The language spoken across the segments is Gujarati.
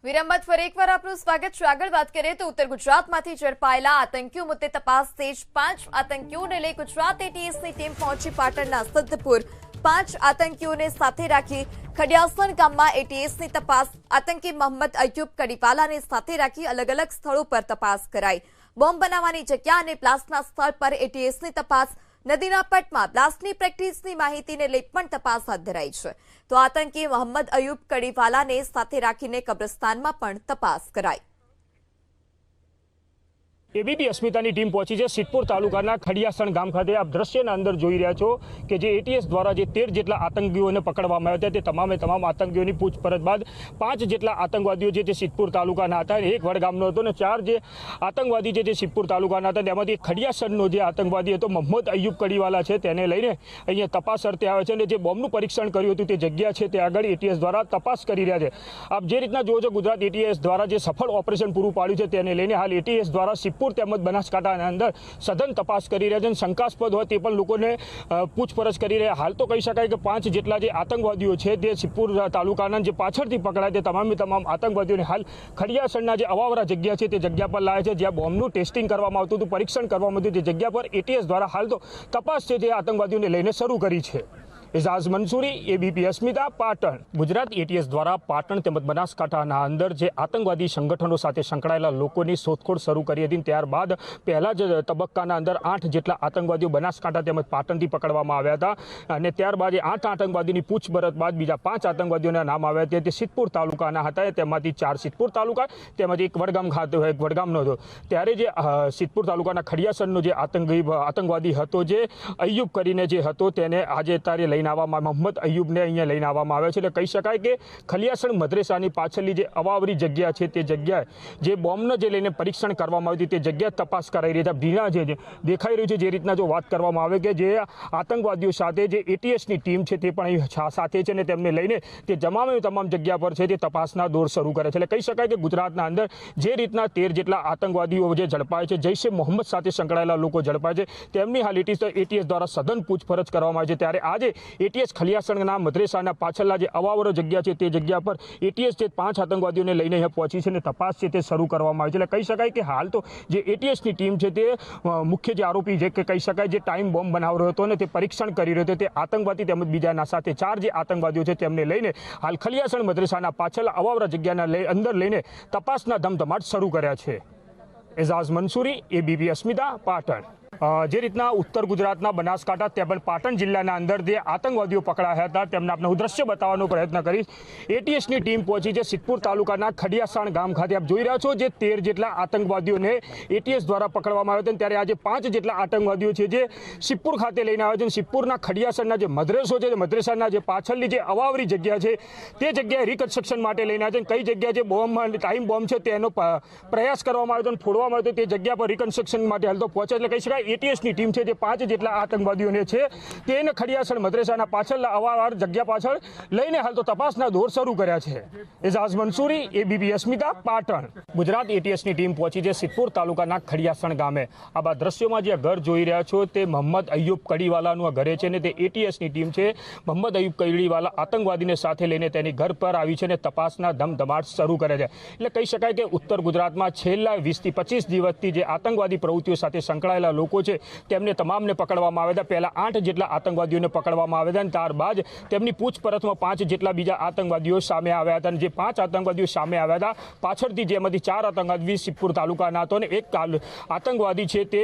વિરામ ફરી એકવાર આપનું સ્વાગત છે। આગળ વાત કરીએ તો ઉત્તર ગુજરાતમાંથી ઝડપાયેલા આતંકીઓ મુદ્દે તપાસ તેજ। 5 આતંકીઓને લઈ ગુજરાત એટીએસની ટીમ પહોંચી પાટણના સિદ્ધપુર। 5 આતંકીઓને સાથે રાખી ખડિયાસણ ગામમાં એટીએસની તપાસ। આતંકી મોહમ્મદ અય્યુબ કડીવાલાને સાથે રાખી અલગ અલગ સ્થળો પર તપાસ કરાઈ। બોમ્બ બનાવવાની જગ્યા અને બ્લાસ્ટના સ્થળ પર એટીએસની તપાસ। નદીના પટમાં બ્લાસ્ટની પ્રેક્ટિસની માહિતીને લઈ પણ તપાસ હાથ ધરાઈ છે। તો આતંકી મોહમ્મદ અય્યુબ કડીવાલાને સાથે રાખીને કબ્રસ્તાનમાં પણ તપાસ કરાઈ। એબીપી અસ્મિતાની ટીમ પહોંચી છે સિદ્ધપુર તાલુકાના ખડિયાસણ ગામ ખાતે। આપ દ્રશ્યના અંદર જોઈ રહ્યા છો કે જે એટીએસ દ્વારા જે 13 જેટલા આતંકીઓને પકડવામાં આવ્યા હતા તે તમામે તમામ આતંકીઓની પૂછપરછ બાદ 5 જેટલા આતંકવાદીઓ જે સિદ્ધપુર તાલુકાના હતા, એક વડગામનો હતો અને 4 જે આતંકવાદી જે સિદ્ધપુર તાલુકાના હતા તેમાંથી ખડિયાસણનો જે આતંકવાદી હતો મોહમ્મદ અય્યુબ કડીવાલા છે તેને લઈને અહીંયા તપાસ અર્થે આવે છે અને જે બોમ્બનું પરીક્ષણ કર્યું હતું તે જગ્યા છે તે આગળ એટીએસ દ્વારા તપાસ કરી રહ્યા છે। આપ જે રીતના જુઓ છો ગુજરાત એટીએસ દ્વારા જે સફળ ઓપરેશન પૂરું પાડ્યું છે તેને લઈને હાલ એટીએસ દ્વારા તેમજ બનાસકાંઠાના અંદર સઘન તપાસ કરી રહ્યા છે અને શંકાસ્પદ હોય તે પણ લોકોને પૂછપરછ કરી રહ્યા। હાલ તો કહી શકાય કે 5 જેટલા જે આતંકવાદીઓ છે તે સિદ્ધપુર તાલુકાના જે પાછળથી પકડાય તે તમામે તમામ આતંકવાદીઓને હાલ ખડિયાસણના જે અવાવરા જગ્યા છે તે જગ્યા પર લાવે છે જ્યાં બોમ્બનું ટેસ્ટિંગ કરવામાં આવતું હતું, પરીક્ષણ કરવામાં આવતું તે જગ્યા પર એટીએસ દ્વારા હાલ તો તપાસ છે તે આતંકવાદીઓને લઈને શરૂ કરી છે। એઝાઝ મંસૂરી, એબીપી અસ્મિતા, પાટણ। ગુજરાત એટીએસ દ્વારા પાટણ તેમજ બનાસકાંઠાના અંદર જે આતંકવાદી સંગઠનો સાથે સંકળાયેલા લોકોની શોધખોળ શરૂ કરી હતી। ત્યારબાદ પહેલા જ તબક્કાના અંદર 8 જેટલા આતંકવાદીઓ બનાસકાંઠા તેમજ પાટણથી પકડવામાં આવ્યા હતા અને ત્યારબાદ 8 આતંકવાદીની પૂછપરછ બાદ બીજા 5 આતંકવાદીઓના નામ આવ્યા હતા તે સિદ્ધપુર તાલુકાના હતા। તેમાંથી 4 સિદ્ધપુર તાલુકા તેમજ એક વડગામ ખાતે એક વડગામનો હતો। ત્યારે જે સિદ્ધપુર તાલુકાના ખડિયાસણનો જે આતંકવાદી હતો જે અય્યુબ કરીને જે હતો તેને આજે તારે મોહમ્મદ અય્યુબને અહીંયા લઈને આવવામાં આવ્યા છે। એટલે કહી શકાય કે ખડિયાસણ મદ્રેસાની પાછળની જે અવાવરી જગ્યા છે તે જગ્યાએ જે બોમ્બને જે લઈને પરીક્ષણ કરવામાં આવી હતી તે જગ્યા તપાસ કરાઈ રહી છે। ભીના જે દેખાઈ રહ્યું છે જે રીતના જો વાત કરવામાં આવે કે જે આતંકવાદીઓ સાથે જે એટીએસની ટીમ છે તે પણ અહીં સાથે છે અને તેમને લઈને તે તમામ જગ્યા પર છે તે તપાસના દોર શરૂ કરે છે। એટલે કહી શકાય કે ગુજરાતના અંદર જે રીતના 13 જેટલા આતંકવાદીઓ જે ઝડપાય છે, જૈશે મોહમ્મદ સાથે સંકળાયેલા લોકો ઝડપાય છે તેમની હાલ એટીએસ દ્વારા સઘન પૂછપરછ કરવામાં આવી છે। ત્યારે આજે એટીએસ ખડિયાસણના મદ્રેસાના પાછળના જે અવાવરો જગ્યા છે તે જગ્યા પર એટીએસ જે 5 આતંકવાદીઓને લઈને અહીંયા પહોંચી છે અને તપાસ છે તે શરૂ કરવામાં આવી છે। એટલે કહી શકાય કે હાલ તો જે એટીએસની ટીમ છે તે મુખ્ય જે આરોપી જે કહી શકાય જે ટાઈમ બોમ્બ બનાવી રહ્યો હતો અને તે પરીક્ષણ કરી રહ્યો હતો તે આતંકવાદી તેમજ બીજાના સાથે 4 જે આતંકવાદીઓ છે તેમને લઈને હાલ ખડિયાસણ મદ્રેસાના પાછળના અવાવરા જગ્યાના અંદર લઈને તપાસના ધમધમાટ શરૂ કર્યા છે। એઝાઝ મંસૂરી, એબીપી અસ્મિતા, પાટણ। જે રીતના ઉત્તર ગુજરાતના બનાસકાંઠા તેમજ પાટણ જિલ્લાના અંદર જે આતંકવાદીઓ પકડાયા હતા તેમને આપણે હું દ્રશ્ય બતાવવાનો પ્રયત્ન કરીશ। એટીએસની ટીમ પહોંચી છે સિદ્ધપુર તાલુકાના ખડિયાસણ ગામ ખાતે। આપ જોઈ રહ્યા છો જે 13 જેટલા આતંકવાદીઓને એટીએસ દ્વારા પકડવામાં આવ્યા હતા ત્યારે આજે 5 જેટલા આતંકવાદીઓ છે જે સિદ્ધપુર ખાતે લઈને આવ્યા છે। સિદ્ધપુરના ખડિયાસણના જે મદ્રેસો છે મદ્રેસાના જે પાછળની જે અવાવરી જગ્યા છે તે જગ્યાએ રિકન્સ્ટ્રક્શન માટે લઈને આવ્યા છે। કઈ જગ્યા જે બોમ્બ ટાઈમ બોમ્બ છે તેનો પ્રયાસ કરવામાં આવ્યો હતો ફોડવામાં આવ્યો તે જગ્યા પર રિકન્સ્ટ્રક્શન માટે હાલ તો પહોંચે। એટલે કહી શકાય એટીએસની ટીમ છે જે 5 જેટલા આતંકવાદીઓને છે તેને ખડિયાસણ મદ્રેસાના પાછળના અવાવર જગ્યા પાછળ લઈને હાલ તો તપાસના દોર શરૂ કર્યા છે। એઝાઝ મંસૂરી, એબીપી અસ્મિતા, પાટણ। ગુજરાત એટીએસની ટીમ પહોંચી છે સિદ્ધપુર તાલુકાના ખડિયાસણ ગામે। આ દ્રશ્યોમાં જે ઘર જોઈ રહ્યા છો તે મોહમ્મદ અય્યુબ કડીવાલાનું આ ઘરે છે અને તે એટીએસની ટીમ છે મોહમ્મદ અય્યુબ કડીવાલા આતંકવાદીને સાથે લઈને તેની ઘર પર આવી છે અને તપાસના ધમધમાટ શરૂ કરે છે। એટલે કહી શકાય કે ઉત્તર ગુજરાતમાં છેલ્લા 20 થી 25 દિવસથી જે આતંકવાદી પ્રવૃત્તિઓ સાથે સંકળાયેલા લોકો છે તેમને તમામને પકડવામાં આવ્યા હતા। પહેલા 8 જેટલા આતંકવાદીઓને પકડવામાં આવ્યા હતા અને ત્યારબાદ તેમની પૂછપરછમાં 5 જેટલા બીજા આતંકવાદીઓ સામે આવ્યા હતા અને જે 5 આતંકવાદીઓ સામે આવ્યા હતા પાછળથી જેમાંથી 4 આતંકવાદી સિદ્ધપુર તાલુકાના હતો અને એક આતંકવાદી છે તે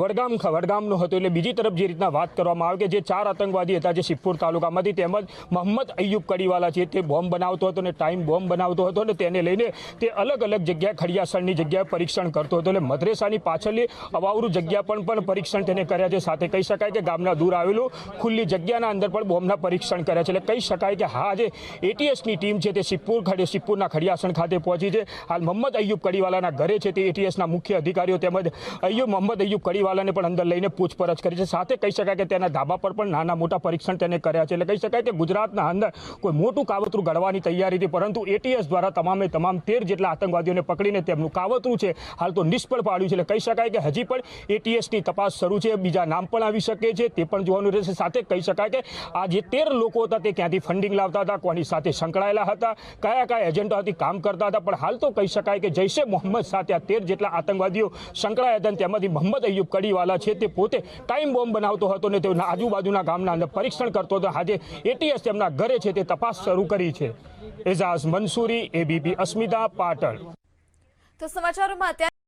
વડગામનો હતો। એટલે બીજી તરફ જે રીતના વાત કરવામાં આવે કે જે 4 આતંકવાદી હતા જે સિદ્ધપુર તાલુકામાંથી તેમજ મોહમ્મદ અય્યુબ કડીવાલા છે તે બોમ્બ બનાવતો હતો અને ટાઈમ બોમ્બ બનાવતો હતો અને તેને લઈને તે અલગ અલગ જગ્યાએ ખડિયાસણની જગ્યાએ પરીક્ષણ કરતો હતો। એટલે મદ્રેસાની પાછળની અવાવરું જગ્યા પણ પરીક્ષણ તેને કર્યા છે। સાથે કહી શકાય કે ગામના દૂર આવેલું ખુલ્લી જગ્યાના અંદર પણ બોમ્બના પરીક્ષણ કર્યા છે। એટલે કહી શકાય કે હા જે એટીએસની ટીમ છે તે સિદ્ધપુરના ખડિયાસણ ખાતે પહોંચી છે। હાલ મોહમ્મદ અય્યુબ કડીવાલાના ઘરે છે તે એટીએસના મુખ્ય અધિકારીઓ તેમજ મોહમ્મદ અય્યુબ કડીવાલાને પણ અંદર લઈને પૂછપરછ કરી છે। સાથે કહી શકાય કે તેના ધાબા પર પણ નાના મોટા પરીક્ષણ તેને કર્યા છે। એટલે કહી શકાય કે ગુજરાતના અંદર કોઈ મોટું કાવતરું ઘડવાની તૈયારી હતી પરંતુ એટીએસ દ્વારા તમામ 13 જેટલા આતંકવાદીઓને પકડીને તેમનું કાવતરું છે હાલ તો નિષ્ફળ પાડ્યું છે। એટલે કહી શકાય કે હજી પણ એટીએસ એટીએસની તપાસ શરૂ છે. બીજા નામ પણ આવી શકે છે, તે પણ જોવાનું રહેશે. સાથે કહી શકાય કે આ જે 13 લોકો હતા તે ક્યાંથી ફંડિંગ લાવતા હતા, કોની સાથે સંકળાયેલા હતા, કયા કયા એજન્ટોથી કામ કરતા હતા. પણ હાલ તો કહી શકાય કે જૈશે મોહમ્મદ સાથે આ 13 જેટલા આતંકવાદીઓ સંકળાયા હતા. તેમાંથી મોહમ્મદ અય્યુબ કડીવાલા છે તે પોતે ટાઈમ બોમ્બ બનાવતો હતો અને તેના આજુબાજુના ગામના અંદર પરીક્ષણ કરતો હતો. આજે એટીએસ તેમના ઘરે છે તે તપાસ શરૂ કરી છે. એઝાઝ મંસૂરી, એબીપી અસ્મિતા, પાટણ. તો સમાચારોમાં અત્યારે